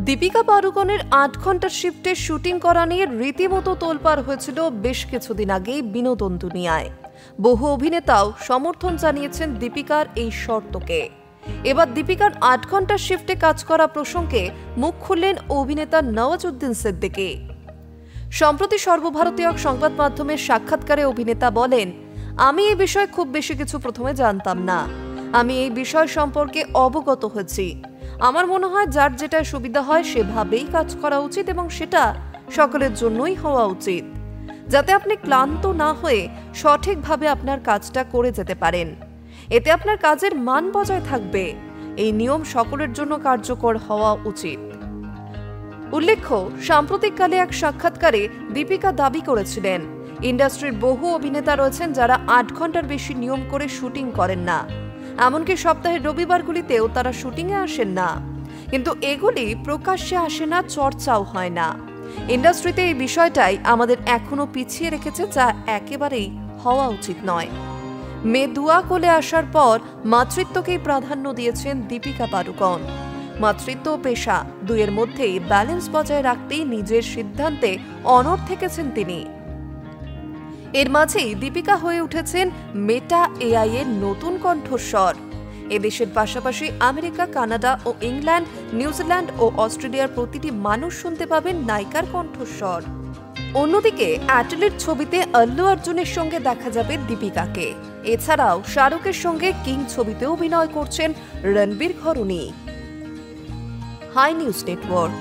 দীপিকা পাড়ুকোনের ৮ ঘন্টার শিফটে শুটিং করা নিয়ে রীতিমতো তোলপাড় হয়েছিল বেশ কিছুদিন আগেই বিনোদন দুনিয়ায়। বহু অভিনেতাও সমর্থন জানিয়েছেন দীপিকার এই শর্তকে। এবার দীপিকার ৮ ঘন্টার শিফটে কাজ করা প্রসঙ্গে মুখ খুললেন অভিনেতা নওয়াজুদ্দিন সিদ্দিকী। সম্প্রতি সর্বভারতীয় সংবাদ মাধ্যমের সাক্ষাৎকারে অভিনেতা বলেন, আমি এই বিষয়ে খুব বেশি কিছু প্রথমে জানতাম না। আমি এই বিষয় সম্পর্কে অবগত হয়েছি। আমার মনে হয় যার যেটা সুবিধা হয় সেভাবেই কাজ করা উচিত এবং সেটা সকলের জন্যই হওয়া উচিত, যাতে আপনি ক্লান্ত না হয়ে সঠিকভাবে আপনার কাজটা করে যেতে পারেন। এতে আপনার কাজের মান বজায় থাকবে। এই নিয়ম সকলের জন্য কার্যকর হওয়া উচিত। উল্লেখ্য, সাম্প্রতিককালে এক সাক্ষাৎকারে দীপিকা দাবি করেছিলেন, ইন্ডাস্ট্রির বহু অভিনেতা রয়েছেন যারা ৮ ঘন্টার বেশি নিয়ম করে শুটিং করেন না। এমনকি সপ্তাহের রবিবারগুলিতেও তারা শুটিংয়ে আসেন না, কিন্তু এগুলি প্রকাশ্যে আসে না, চর্চাও হয় না। ইন্ডাস্ট্রিতে এই বিষয়টাই আমাদের এখনো পিছিয়ে রেখেছে, যা একেবারেই হওয়া উচিত নয়। মেয়ে দুয়া কোলে আসার পর মাতৃত্বকেই প্রাধান্য দিয়েছেন দীপিকা পাড়ুকোন। মাতৃত্ব ও পেশা দুইয়ের মধ্যেই ব্যালেন্স বজায় রাখতেই নিজের সিদ্ধান্তে অনড় থেকেছেন তিনি। এর মাঝেই দীপিকা হয়ে উঠেছেন মেটা এআই এর নতুন কণ্ঠস্বর। এদেশের পাশাপাশি আমেরিকা, কানাডা ও ইংল্যান্ড, নিউজিল্যান্ড ও অস্ট্রেলিয়ার প্রতিটি মানুষ শুনতে পাবেন নায়িকার কণ্ঠস্বর। অন্যদিকে অ্যাটলিট ছবিতে আল্লু অর্জুনের সঙ্গে দেখা যাবে দীপিকাকে। এছাড়াও শাহরুখের সঙ্গে কিং ছবিতেও অভিনয় করছেন রণবীর ঘরুনি। High news network.